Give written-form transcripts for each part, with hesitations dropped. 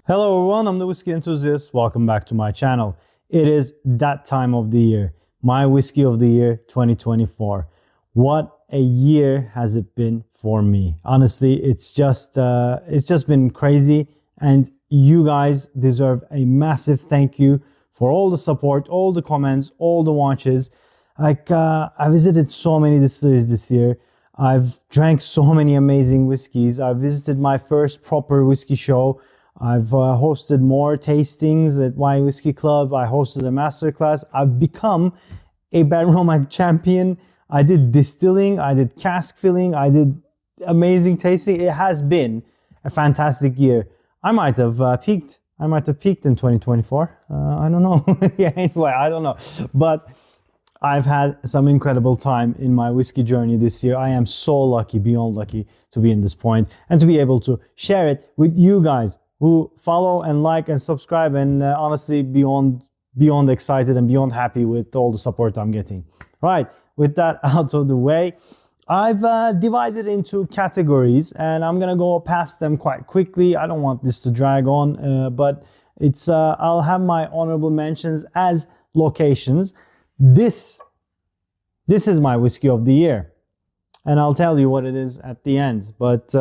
Hello everyone, I'm the Whiskey Enthusiast. Welcome back to my channel. It is that time of the year, my Whiskey of the Year 2024. What a year has it been for me. Honestly, it's just been crazy, and you guys deserve a massive thank you for all the support, all the comments, all the watches. I visited so many distilleries this year. I've drank so many amazing whiskeys. I visited my first proper whiskey show. I've hosted more tastings at my whiskey club. I hosted a masterclass. I've become a Baromac champion. I did distilling. I did cask filling. I did amazing tasting. It has been a fantastic year. I might have peaked. I might have peaked in 2024. I don't know. Yeah, anyway, I don't know. But I've had some incredible time in my whiskey journey this year. I am so lucky, beyond lucky, to be in this point and to be able to share it with you guys who follow and like and subscribe, and honestly beyond excited and beyond happy with all the support I'm getting. Right, with that out of the way, I've divided into categories and I'm gonna go past them quite quickly. I don't want this to drag on, but it's I'll have my honorable mentions as locations. This is my whiskey of the year, and I'll tell you what it is at the end. But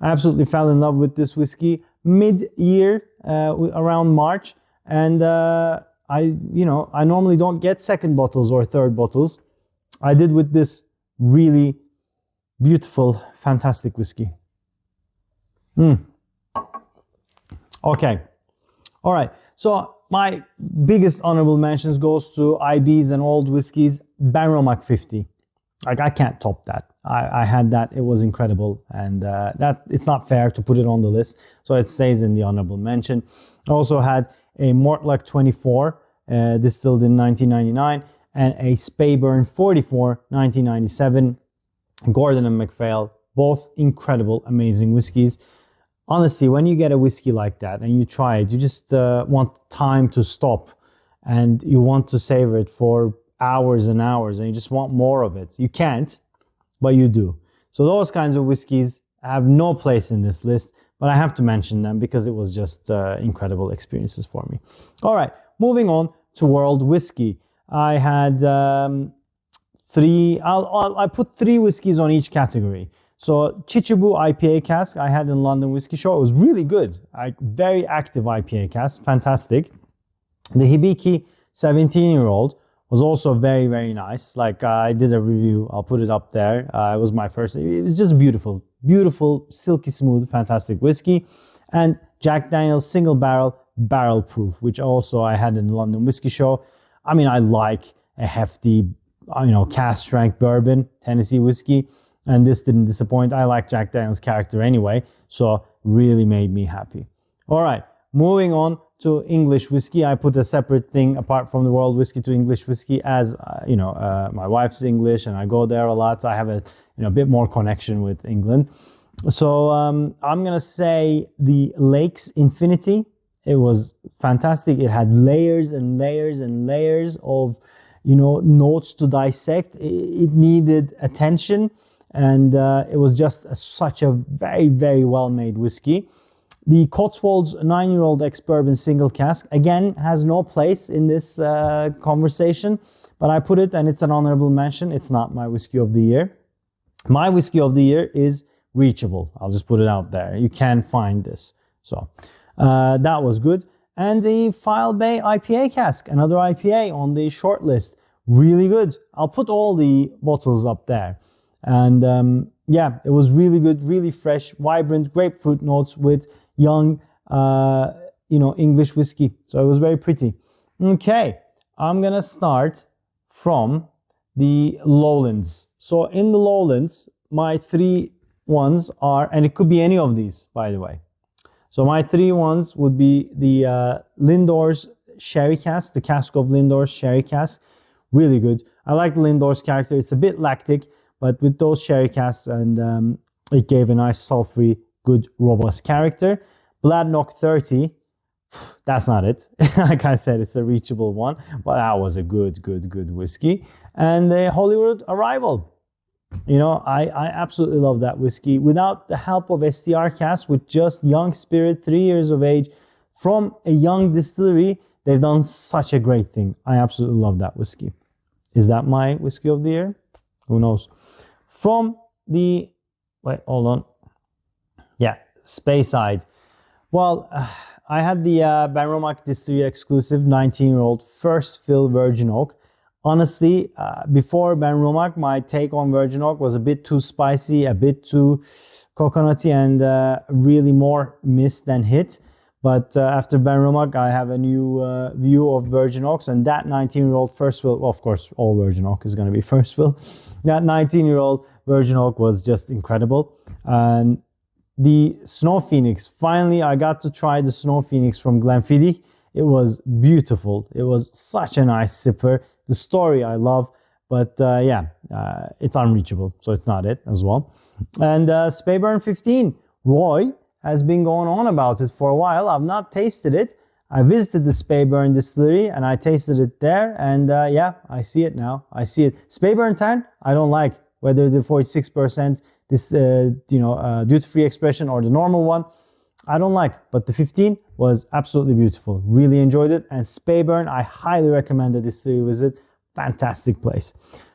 I absolutely fell in love with this whiskey mid-year, around March, and I normally don't get second bottles or third bottles. I did with this really beautiful, fantastic whiskey. Okay, all right. So my biggest honorable mentions goes to IBs and old whiskeys. Baromac 50. Like, I can't top that. I had that. It was incredible, and that it's not fair to put it on the list, so it stays in the honorable mention. I also had a Mortlach 24 distilled in 1999 and a Speyburn 44 1997. Gordon and MacPhail, both incredible, amazing whiskeys. Honestly, when you get a whiskey like that and you try it, you just want time to stop, and you want to savor it for hours and hours, and you just want more of it. You can't, but you do. So those kinds of whiskeys have no place in this list, but I have to mention them because it was just incredible experiences for me. All right, moving on to world whiskey. I had I put three whiskeys on each category. So Chichibu IPA cask I had in London Whiskey Show. It was really good. Very active IPA cask, fantastic. The Hibiki 17-year-old was also very, very nice. Like, I did a review. I'll put it up there. It was my first. It was just beautiful. Beautiful, silky smooth, fantastic whiskey. And Jack Daniel's single barrel proof, which also I had in the London Whiskey Show. I mean, I like a hefty, cask strength bourbon, Tennessee whiskey. And this didn't disappoint. I like Jack Daniel's character anyway. So really made me happy. All right, moving on to English whiskey. I put a separate thing apart from the world whiskey to English whiskey, as my wife's English and I go there a lot. So I have a bit more connection with England. So I'm gonna say the Lakes Infinity. It was fantastic. It had layers and layers and layers of notes to dissect. It needed attention, and it was just such a very, very well made whiskey. The Cotswolds 9-year-old ex-bourbon single cask, again, has no place in this conversation, but I put it, and it's an honorable mention. It's not my whiskey of the year. My whiskey of the year is Reachable. I'll just put it out there. You can find this. So that was good. And the File Bay IPA cask, another IPA on the short list. Really good. I'll put all the bottles up there. And yeah, it was really good, really fresh, vibrant grapefruit notes with young, English whiskey. So it was very pretty. Okay, I'm gonna start from the Lowlands. So in the Lowlands, my three ones are, and it could be any of these, by the way. So my three ones would be the Lindor's Sherry Cask, the cask of Lindor's Sherry Cask. Really good. I like the Lindor's character. It's a bit lactic, but with those sherry casks, and it gave a nice sulfury, good, robust character. Bladnoch 30, that's not it. Like I said, it's a reachable one, but that was a good whiskey. And the Hollywood Arrival. You know, I absolutely love that whiskey. Without the help of STR cask, with just young spirit, 3 years of age, from a young distillery, they've done such a great thing. I absolutely love that whiskey. Is that my whiskey of the year? Who knows? From the, wait, hold on. Yeah, Speyside. Well, I had the Benromac Distillery exclusive 19-year-old first fill virgin oak. Honestly, before Benromac, my take on virgin oak was a bit too spicy, a bit too coconutty, and really more miss than hit. But after Benromac, I have a new view of virgin oaks, and that 19-year-old first fill, well, of course, all virgin oak is going to be first fill. That 19-year-old virgin oak was just incredible. And the Snow Phoenix, finally, I got to try the Snow Phoenix from Glenfiddich. It was beautiful. It was such a nice sipper. The story I love, but it's unreachable, so it's not it as well. And Speyburn 15, Roy has been going on about it for a while. I've not tasted it. I visited the Speyburn distillery and I tasted it there, and I see it now. I see it. Speyburn 10, I don't like, whether the 46% this duty-free expression or the normal one, I don't like. But the 15 was absolutely beautiful. Really enjoyed it. And Speyburn, I highly recommend the distillery visit. Fantastic place.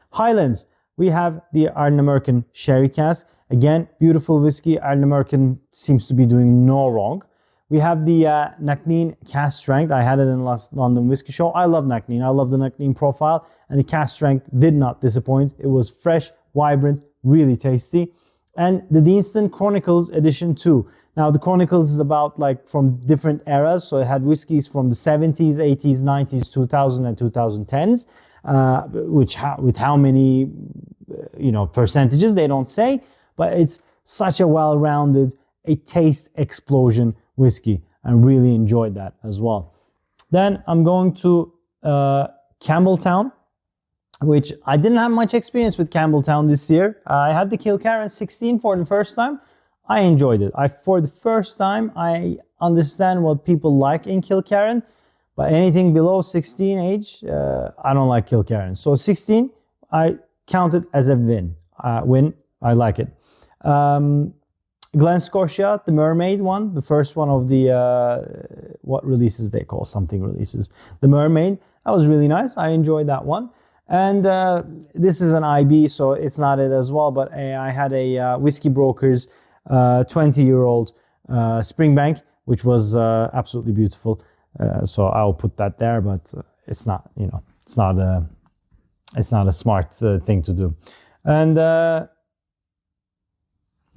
Highlands, we have the Ireland American Sherry cask. Again, beautiful whiskey. Ireland American seems to be doing no wrong. We have the Knockneen cask strength. I had it in the last London Whiskey Show. I love Knockneen. I love the Knockneen profile. And the cask strength did not disappoint. It was fresh, vibrant, really tasty. And the Deanston Chronicles Edition 2. Now, the Chronicles is about like from different eras. So it had whiskies from the 70s, 80s, 90s, 2000 and 2010s, with how many, percentages they don't say, but it's such a well-rounded, a taste explosion whiskey. I really enjoyed that as well. Then I'm going to Campbeltown, which I didn't have much experience with Campbeltown this year. I had the Kilkerran 16 for the first time. I enjoyed it. For the first time, I understand what people like in Kilkerran, but anything below 16 age, I don't like Kilkerran. So 16, I count it as a win. I like it. Glen Scotia, the Mermaid one, the first one of the, what releases they call something releases. The Mermaid, that was really nice. I enjoyed that one. And this is an IB, so it's not it as well, but I had a Whiskey Brokers 20-year-old Springbank, which was absolutely beautiful. So I'll put that there, but it's not, it's not a smart thing to do. And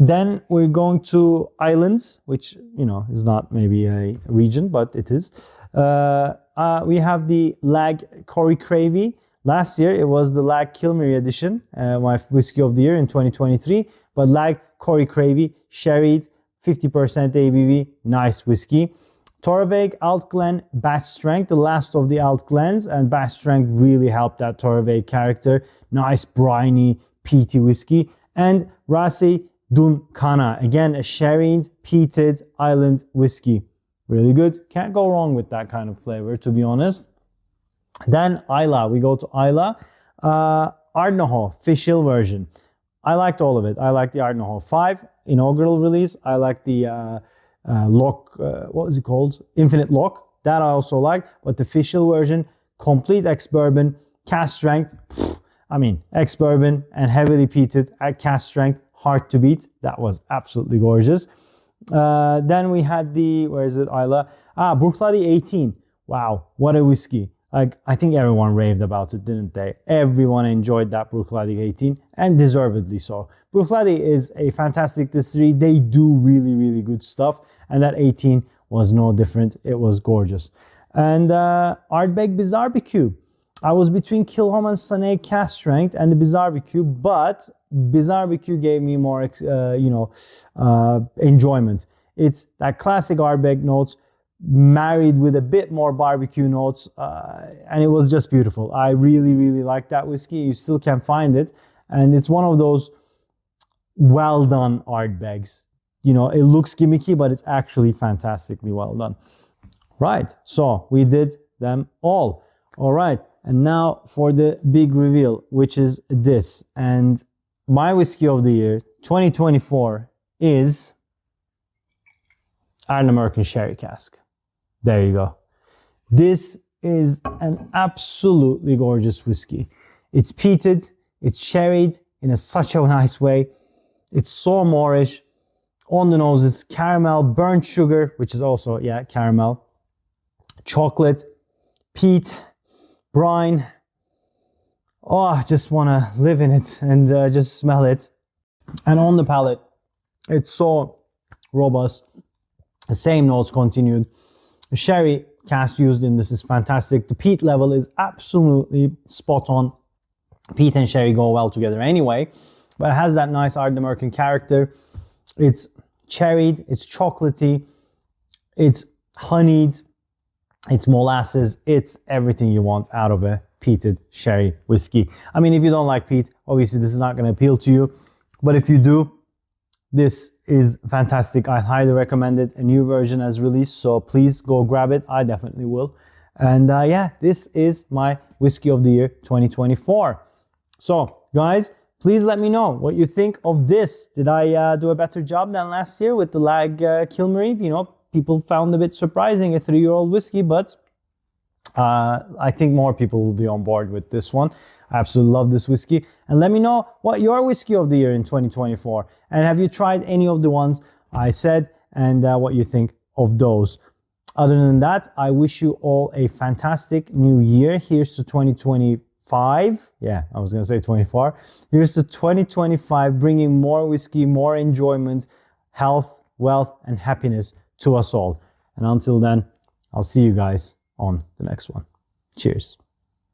then we're going to Islands, which, is not maybe a region, but it is. We have the Lag Corey Cravey. Last year, it was the Lag Kilmary edition, my whiskey of the year in 2023. But Lag Corey Cravey, sherried, 50% ABV, nice whiskey. Torreveg Altglen batch strength, the last of the Altglens, and batch strength really helped that Torreveg character. Nice, briny, peaty whiskey. And Rasi Dunkana, again, a sherried, peated island whiskey. Really good. Can't go wrong with that kind of flavor, to be honest. Then Islay, we go to Islay. Ardnahoe, Fish Hill version. I liked all of it. I liked the Ardnahoe 5 inaugural release. I liked the Lock, what was it called? Infinite Lock. That I also like. But the Fish Hill version, complete ex-bourbon, cask strength. Ex-bourbon and heavily peated at cask strength, hard to beat. That was absolutely gorgeous. Then we had the, where is it, Islay? Bruichladdich 18. Wow, what a whiskey. I think everyone raved about it, didn't they? Everyone enjoyed that Bruichladdich 18, and deservedly so. Bruichladdich is a fantastic distillery. They do really, really good stuff, and that 18 was no different. It was gorgeous. And Ardbeg Bizarre-BQ. I was between Kilholm and Sané cask strength and the Bizarre-BQ, but Bizarre-BQ gave me more, enjoyment. It's that classic Ardbeg notes, married with a bit more barbecue notes, and it was just beautiful. I really, really like that whiskey. You still can find it, and it's one of those well done Ardbegs. It looks gimmicky, but it's actually fantastically well done. Right, so we did them all. All right, and now for the big reveal, which is this. And my whiskey of the year 2024 is Iron American Sherry Cask. There you go. This is an absolutely gorgeous whiskey. It's peated, it's sherried in such a nice way. It's so Moorish. On the nose is caramel, burnt sugar, which is also, yeah, caramel, chocolate, peat, brine. Oh, I just want to live in it and just smell it. And on the palate, it's so robust. The same notes continued. The sherry cask used in this is fantastic. The peat level is absolutely spot on. Peat and sherry go well together anyway, but it has that nice Iron American character. It's cherried, it's chocolatey, it's honeyed, it's molasses, it's everything you want out of a peated sherry whiskey. I mean, if you don't like peat, obviously this is not going to appeal to you, but if you do, this is fantastic. I highly recommend it. A new version has released, so please go grab it. I definitely will. And yeah, this is my Whiskey of the Year 2024. So guys, please let me know what you think of this. Did I do a better job than last year with the Lag Kilmarie? You know, people found it a bit surprising, a 3-year-old whiskey, but I think more people will be on board with this one. I absolutely love this whiskey. And let me know what your Whiskey of the Year in 2024. And have you tried any of the ones I said and what you think of those. Other than that, I wish you all a fantastic new year. Here's to 2025. Yeah, I was going to say 24. Here's to 2025, bringing more whiskey, more enjoyment, health, wealth, and happiness to us all. And until then, I'll see you guys on the next one. Cheers.